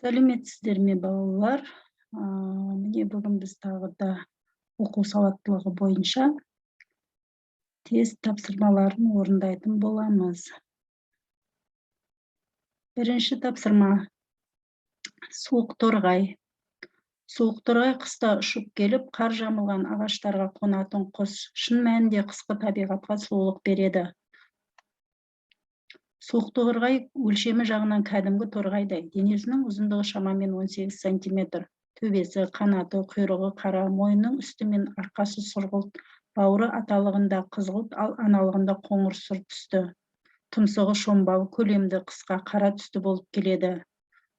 Сәлеметсіздер ме, балалар? Міне бүгін біз тағы да оқу сауаттылығы бойынша тест тапсырмаларын орындайтын боламыз. Бірінші тапсырма. Суық торғай. Суық торғай қыста ұшып келіп, қар жамылған ағаштарға қонатын құс. Шын мәнінде қысқы табиғатқа сұлулық береді. Суық торғай өлшемі жағынан кәдімгі торғайдай. Денесінің ұзындығы шамамен 18 сантиметр. Төбесі, қанаты, құйрығы қара, мойнының үсті мен арқасы сұрғылт, бауыры аталығында қызғылт, ал аналығында қоңыр сұр түсті. Тұмсығы шомбал, көлемді, қысқа, қара түсті болып келеді.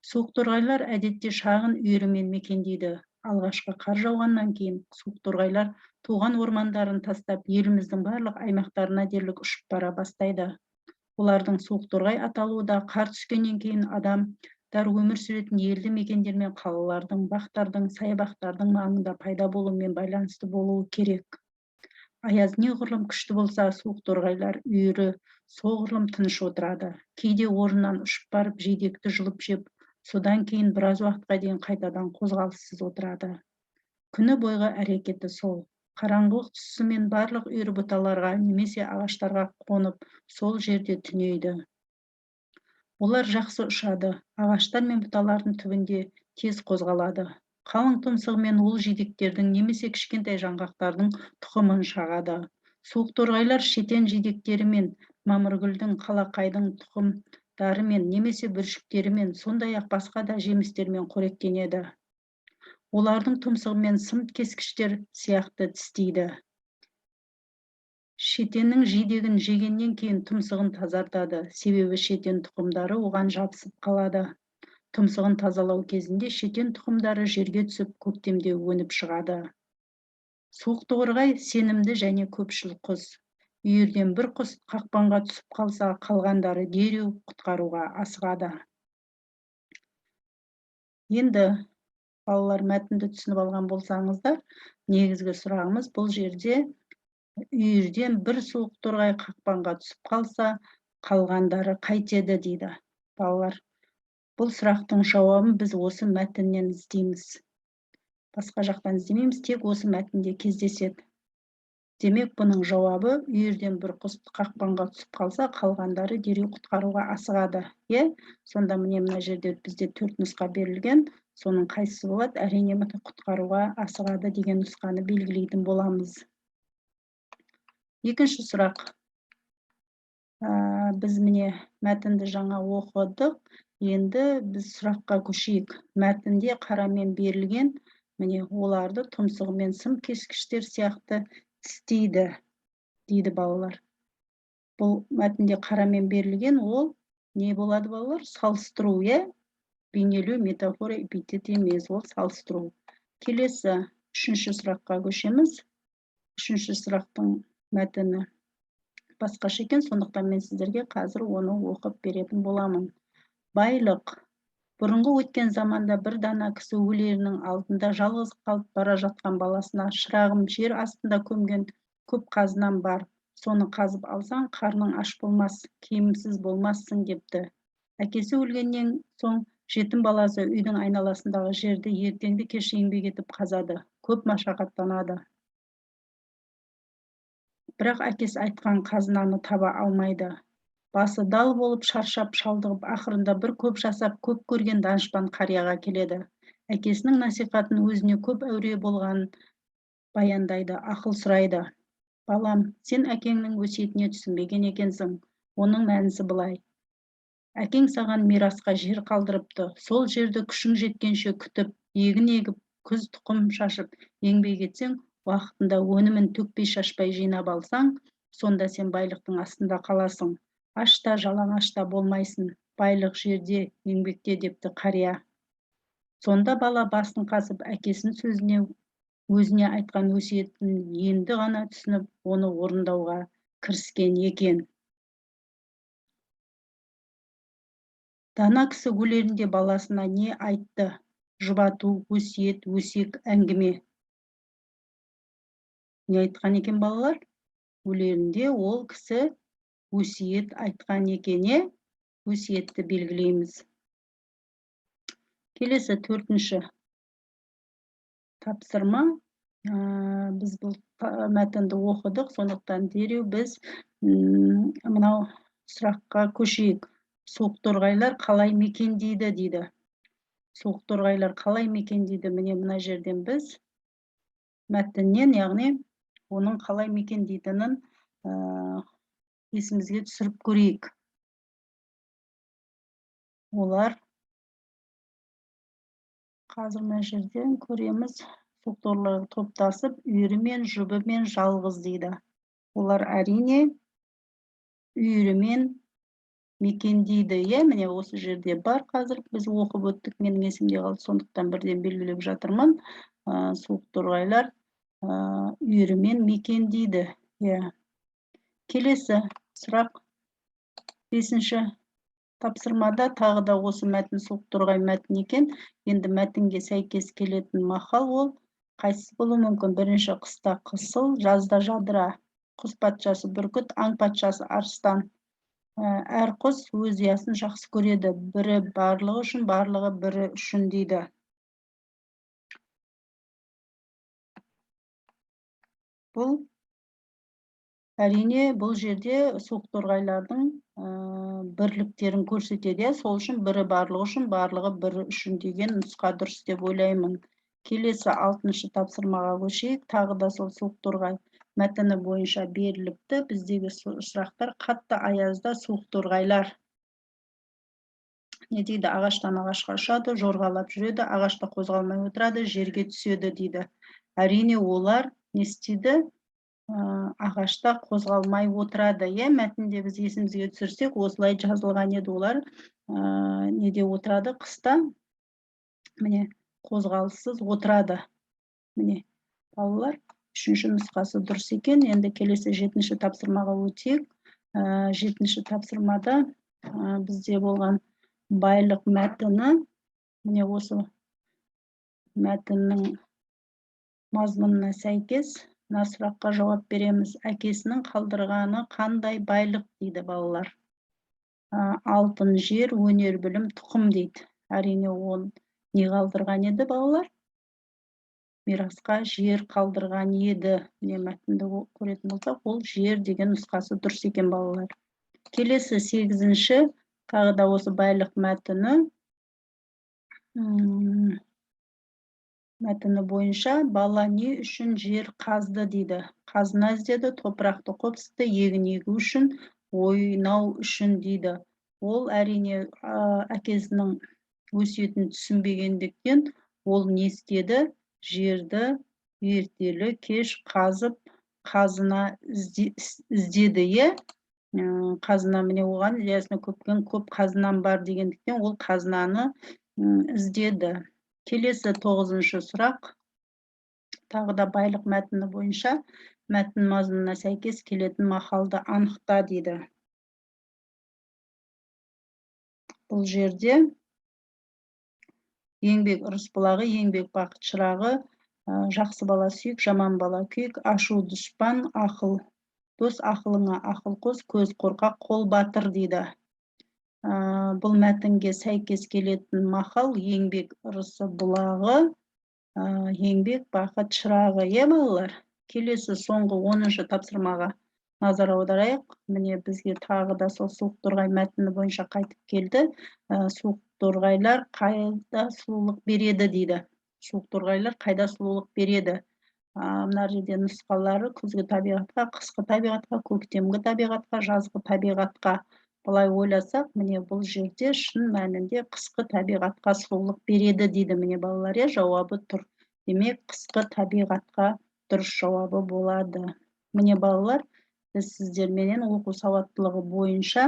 Суық торғайлар әдетте шағын үйірімен мекендейді. Алғашқы қар жауғаннан кейін суық торғайлар туған ормандарын тастап, еліміздің барлық аймақтарына дерлік ұшып бара бастайды. Олардың суық торғай аталуы да қар түскеннен кейін адамдар өмір сүретін елді мекендер мен қалалардың, бақтардың, саябақтардың маңында пайда болуымен байланысты болуы керек. Аяз неғұрлым күшті болса, суық торғайлар үйірі соғұрлым тыныш отырады. Кейде орнынан ұшып барып, жидекті жұлып жеп, содан кейін біраз уақытқа дейін қайтадан қозғалыссыз отырады. Күні бойғы әрекеті сол. Қараңғылық түсісімен барлық үйір бұталарға немесе ағаштарға қонып, сол жерде түнейді. Олар жақсы ұшады. Ағаштар мен бұталардың түбінде тез қозғалады. Қалың тұмсығымен ол жидектердің немесе кішкентай жаңғақтардың тұқымын шағады. Суық торғайлар шетен жидектерімен, мамыргүлдің, қалақайдың тұқымдарымен немесе бүршіктерімен, сондай-ақ басқа да жемістермен қоректенеді. Олардың тұмсығымен сым кескіштер сияқты тістейді. Шетеннің жидегін жегеннен кейін тұмсығын тазартады, себебі шетен тұқымдары оған жабысып қалады. Тұмсығын тазалау кезінде шетен тұқымдары жерге түсіп, көктемде өніп шығады. Суық торғай сенімді және көпшіл құс. Үйірден бір құс қақпанға түсіп қалса, қалғандары дереу құтқаруға асығады. Енді балалар мәтінді түсініп алған болсаңыздар, негізгі сұрағымыз бұл жерде үйірден бір суық торғай қақпанға түсіп қалса, қалғандары қайтеді дейді. Балалар, бұл сұрақтың жауабын біз осы мәтіннен іздейміз. Басқа жақтан іздемейміз, тек осы мәтінде кездеседі. Демек, бұның жауабы үйірден бір құс қақпанға түсіп қалса, қалғандары дереу құтқаруға асығады. Сонда мына жерде бізде 4 нұсқа берілген. Соның қайсысы болады? Әрине, құтқаруға асығады деген нұсқаны белгілейтін боламыз. Екінші сұрақ. Біз міне мәтінді жаңа оқыдық. Енді біз сұраққа көшейік. Мәтінде қарамен берілген, міне оларды тұмсығымен сым кескіштер сияқты тістейді, дейді балалар. Бұл мәтінде қарамен берілген, ол не болады балалар? Салыстыру, бейнелеу, метафора, эпитет емес, ол салыстыру. Келесі, үшінші сұраққа көшеміз. Үшінші сұрақтың мәтіні басқаша екен, сондықтан мен сіздерге қазір оны оқып беретін боламын. Байлық. Бұрынғы өткен заманда бір дана кісі өлерінің алдында жалғыз қалып бара жатқан баласына: шырағым, жер астында көмген көп қазынам бар. Соны қазып алсаң, қарның аш болмас, киімсіз болмассың депті. Әкесі өлгеннен соң жетім баласы үйдің айналасындағы жерді ертеңді кеш еңбек етіп қазады. Көп машақаттанады. Бірақ әкесі айтқан қазынаны таба алмайды. Басы дал болып шаршап шалдығып, ақырында бір көп жасап, көп көрген данышпан қарияға келеді. Әкесінің насихатын өзіне көп әуре болғанын баяндайды, ақыл сұрайды. Балам, сен әкеңнің өсиетіне түсінбеген екенсің. Оның мәнісі былай. Әкең саған мирасқа жер қалдырыпты. Сол жерді күшің жеткенше күтіп, егін егіп, күз тұқым шашып, еңбек етсең, уақытында өнімін төкпей шашпай жинап алсаң, сонда сен байлықтың астында қаласың. Ашта, жалаңашта болмайсың. Байлық жерде, еңбекте, депті қария. Сонда бала басын қасып, әкесінің сөзіне, өзіне айтқан өсиетін енді ғана түсініп, оны орындауға кіріскен екен. Дана кісі өлерінде баласына не айтты? Жұбату, өсиет, өсек, әңгіме. Не айтқан екен балалар? Өлерінде ол кісі өсиет айтқан екен, өсиетті белгілейміз. Келесі 4-ші тапсырма. Біз бұл мәтінді оқыдық, сондықтан дереу біз мынау сұраққа көшейік. Суық торғайлар қалай мекендейді дейді. Суық торғайлар қалай мекендейді? Міне мына жерден біз мәтіннен, яғни оның қалай мекендейтінін есімізге түсіріп көрейік. Олар қазір мына жерден көреміз. Суық торғайлар топтасып, үйірімен, жұбымен жалғыз дейді. Олар әрине үйірімен мекендейді. Міне осы жерде бар. Қазір біз оқып өттік, менің есімде қалды, сондықтан бірден белгілеп жатырмын. Суық торғайлар үйірімен мекендейді. Келесі сұрақ 5-ші тапсырмада тағы да осы мәтін суық торғай мәтін екен. Енді мәтінге сәйкес келетін мақал ол қайсысы болуы мүмкін? Бірінші, қыста қысыл, жазда жадыра. Құс патшасы бүркіт, аң патшасы арыстан. Әр құс өз ұясын жақсы көреді. Бірі барлығы үшін, барлығы бірі үшін дейді. Бұл әрине бұл жерде суық торғайлардың бірліктерін көрсетеді. Сол үшін бірі барлығы үшін, барлығы бірі үшін деген нұсқа дұрыс деп ойлаймын. Келесі 6-шы тапсырмаға көшейік. Тағы да сол суық торғай мәтіні бойынша беріліпті. Біздегі сұрақтар: қатты аязда суық торғайлар не дейді? Ағаштан ағашқа ұшады, жорғалап жүреді, ағашта қозғалмай отырады, жерге түседі дейді. Әрине олар не істейді? Ағашта қозғалмай отырады. Мәтінде біз есімізге түсірсек, осылай жазылған еді. Олар неде отырады? Қыста міне қозғалыссыз отырады. Міне балалар, 3-ші нұсқасы дұрыс екен. Енді келесі 7-ші тапсырмаға өтейік. 7-ші тапсырмада бізде болған байлық мәтіні. Міне осы мәтіннің мазмұнына сәйкес мына сұраққа жауап береміз. Әкесінің қалдырғаны қандай байлық дейді балалар? Алтын, жер, өнер, білім, тұқым дейді. Әрине ол не қалдырған еді балалар? Мирасқа жер қалдырған еді. Міне мәтінді көретін болсақ, ол жер деген нұсқасы дұрыс екен балалар. Келесі 8-ші тағы да осы байлық мәтіні. Мәтіні бойынша бала не үшін жер қазды дейді. Қазына іздеді, топырақты қопсытты, егін егу үшін, ойнау үшін дейді. Ол әрине әкесінің өсиетін түсінбегендіктен ол не істеді? Жерді ертелі кеш қазып, қазына іздеді. Қазына, міне оған ілиясына көп қазынам бар дегендіктен ол қазынаны іздеді. Келесі 9-шы сұрақ. Тағы да байлық мәтіні бойынша мәтін мазмұнына сәйкес келетін мақалды анықта дейді. Бұл жерде еңбек ырыс бұлағы, еңбек бақыт шырағы, жақсы бала сүйік, жаман бала күйік, ашу дұшпан, ақыл дос, ақылыңа ақыл қос, көз қорқақ, қол батыр дейді. Бұл мәтінге сәйкес келетін мақал еңбек ырысы бұлағы, еңбек бақыт шырағы. Балалар, келесі соңғы 10-шы тапсырмаға назар аударайық. Міне бізге тағы да сол суық торғай мәтіні бойынша қайтып келді. Суық торғайлар қайда сұлулық береді дейді. Суық торғайлар қайда сұлулық береді? Мына жерде нұсқалары күзгі табиғатқа, қысқы табиғатқа, көктемгі табиғатқа, жазғы табиғатқа. Бұлай ойласақ, міне бұл жерде шын мәнінде қысқы табиғатқа сұлулық береді дейді. Міне балалар, жауабы тұр. Демек, қысқы табиғатқа дұрыс жауабы болады. Міне балалар, біз сіздерменен оқу сауаттылығы бойынша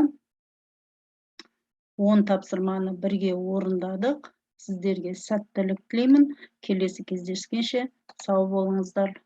10 тапсырманы бірге орындадық. Сіздерге сәттілік тілеймін. Келесі кездескенше сау болыңыздар.